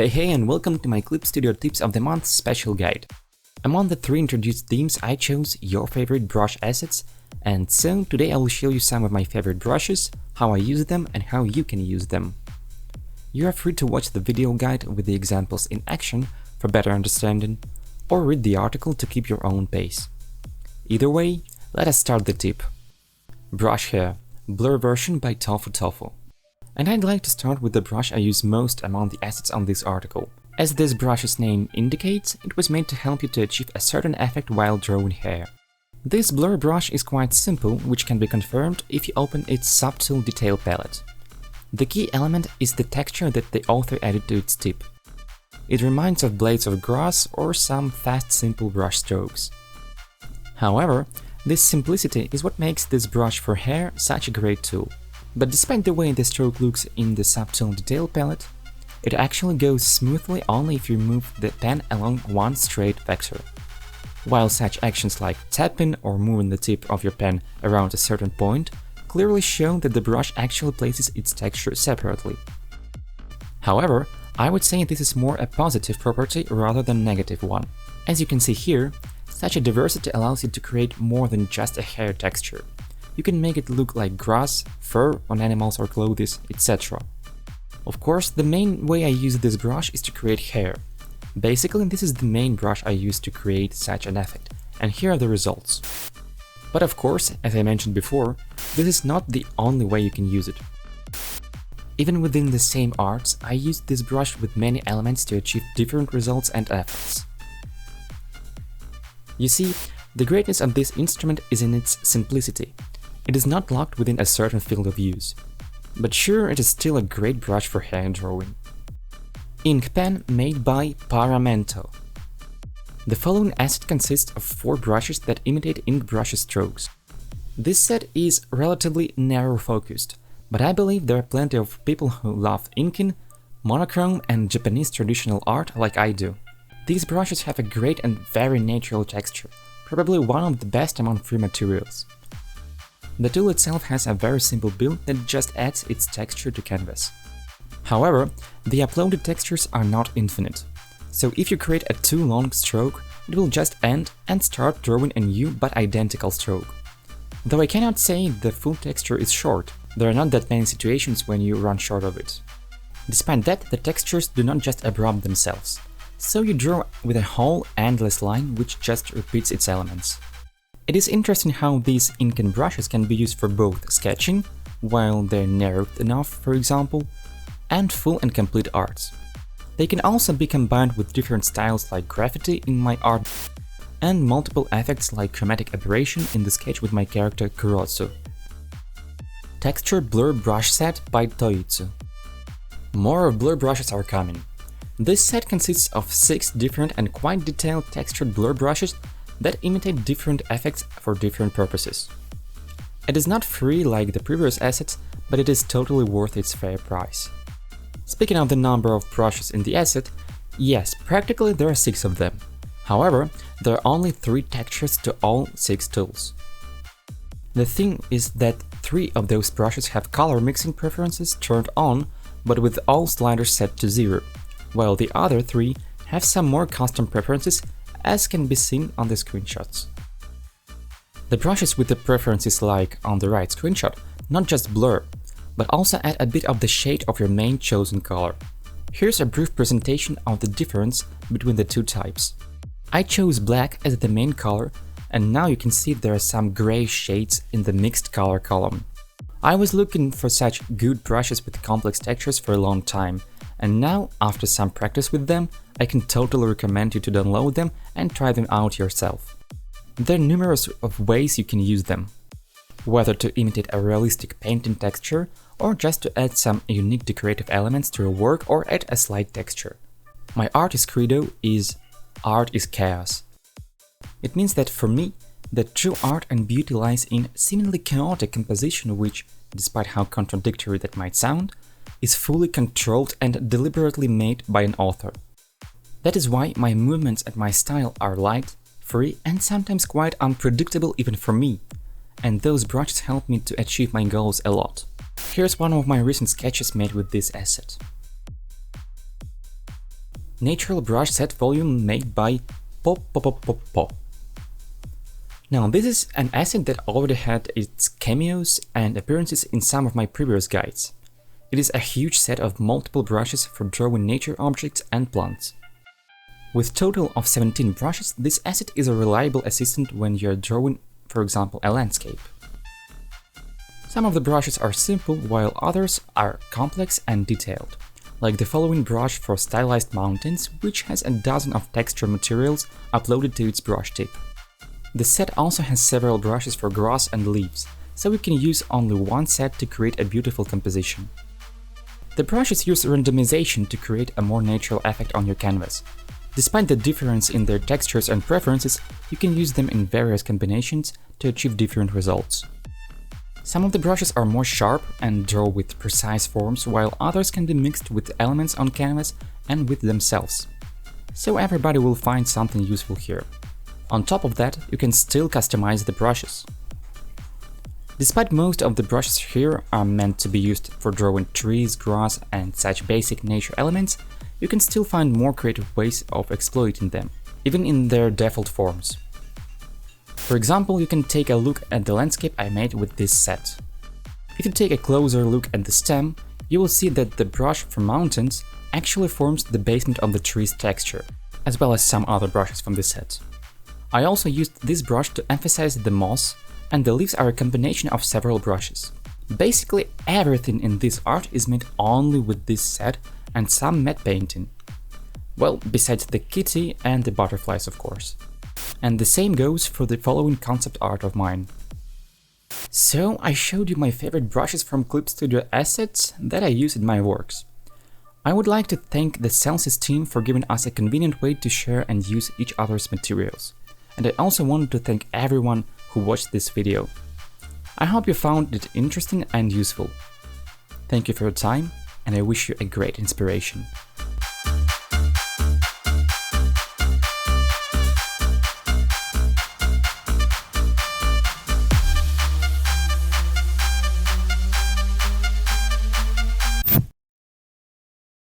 Hey and welcome to my Clip Studio Tips of the Month special guide. Among the 3 introduced themes, I chose your favorite brush assets, and so today I will show you some of my favorite brushes, how I use them and how you can use them. You are free to watch the video guide with the examples in action for better understanding, or read the article to keep your own pace. Either way, let us start the tip. Brush Hair Blur version by Tofu-Tofu. And I'd like to start with the brush I use most among the assets on this article. As this brush's name indicates, it was made to help you to achieve a certain effect while drawing hair. This blur brush is quite simple, which can be confirmed if you open its subtle detail palette. The key element is the texture that the author added to its tip. It reminds of blades of grass or some fast simple brush strokes. However, this simplicity is what makes this brush for hair such a great tool. But despite the way the stroke looks in the subtle detail palette, it actually goes smoothly only if you move the pen along one straight vector. While such actions like tapping or moving the tip of your pen around a certain point clearly show that the brush actually places its texture separately. However, I would say this is more a positive property rather than negative one. As you can see here, such a diversity allows you to create more than just a hair texture. You can make it look like grass, fur on animals or clothes, etc. Of course, the main way I use this brush is to create hair. Basically, this is the main brush I use to create such an effect, and here are the results. But of course, as I mentioned before, this is not the only way you can use it. Even within the same arts, I used this brush with many elements to achieve different results and effects. You see, the greatness of this instrument is in its simplicity. It is not locked within a certain field of use. But sure, it is still a great brush for hair drawing. Ink pen made byぱーらめんと. The following asset consists of 4 brushes that imitate ink brush strokes. This set is relatively narrow-focused, but I believe there are plenty of people who love inking, monochrome and Japanese traditional art like I do. These brushes have a great and very natural texture, probably one of the best among free materials. The tool itself has a very simple build that just adds its texture to canvas. However, the uploaded textures are not infinite, so if you create a too long stroke, it will just end and start drawing a new but identical stroke. Though I cannot say the full texture is short, there are not that many situations when you run short of it. Despite that, the textures do not just abrupt themselves, so you draw with a whole endless line which just repeats its elements. It is interesting how these inking brushes can be used for both sketching, while they're narrowed enough, for example, and full and complete arts. They can also be combined with different styles like graffiti in my art and multiple effects like chromatic aberration in the sketch with my character Kurotsu. Texture Blur Brush Set by Toitsu. More blur brushes are coming. This set consists of 6 different and quite detailed textured blur brushes that imitate different effects for different purposes. It is not free like the previous assets, but it is totally worth its fair price. Speaking of the number of brushes in the asset, yes, practically there are 6 of them. However, there are only 3 textures to all 6 tools. The thing is that 3 of those brushes have color mixing preferences turned on, but with all sliders set to 0, while the other 3 have some more custom preferences, as can be seen on the screenshots. The brushes with the preferences like on the right screenshot not just blur, but also add a bit of the shade of your main chosen color. Here's a brief presentation of the difference between the 2 types. I chose black as the main color, and now you can see there are some gray shades in the mixed color column. I was looking for such good brushes with complex textures for a long time, and now, after some practice with them, I can totally recommend you to download them and try them out yourself. There are numerous of ways you can use them, whether to imitate a realistic painting texture or just to add some unique decorative elements to your work or add a slight texture. My artist credo is "Art is chaos." It means that for me, the true art and beauty lies in seemingly chaotic composition which, despite how contradictory that might sound, is fully controlled and deliberately made by an author. That is why my movements and my style are light, free and sometimes quite unpredictable even for me, and those brushes help me to achieve my goals a lot. Here's one of my recent sketches made with this asset. natural brush set volume made by po po po po po. Now this is an asset that already had its cameos and appearances in some of my previous guides. It is a huge set of multiple brushes for drawing nature objects and plants. With total of 17 brushes, this asset is a reliable assistant when you're drawing, for example, a landscape. Some of the brushes are simple, while others are complex and detailed, like the following brush for stylized mountains, which has a dozen of texture materials uploaded to its brush tip. The set also has several brushes for grass and leaves, so you can use only one set to create a beautiful composition. The brushes use randomization to create a more natural effect on your canvas. Despite the difference in their textures and preferences, you can use them in various combinations to achieve different results. Some of the brushes are more sharp and draw with precise forms, while others can be mixed with elements on canvas and with themselves. So everybody will find something useful here. On top of that, you can still customize the brushes. Despite most of the brushes here are meant to be used for drawing trees, grass and such basic nature elements, you can still find more creative ways of exploiting them, even in their default forms. For example, you can take a look at the landscape I made with this set. If you take a closer look at the stem, you will see that the brush for mountains actually forms the basement of the tree's texture, as well as some other brushes from this set. I also used this brush to emphasize the moss, and the leaves are a combination of several brushes. Basically everything in this art is made only with this set and some matte painting. Well, besides the kitty and the butterflies, of course. And the same goes for the following concept art of mine. So I showed you my favorite brushes from Clip Studio assets that I use in my works. I would like to thank the Celsius team for giving us a convenient way to share and use each other's materials. And I also wanted to thank everyone who watched this video. I hope you found it interesting and useful. Thank you for your time, and I wish you a great inspiration.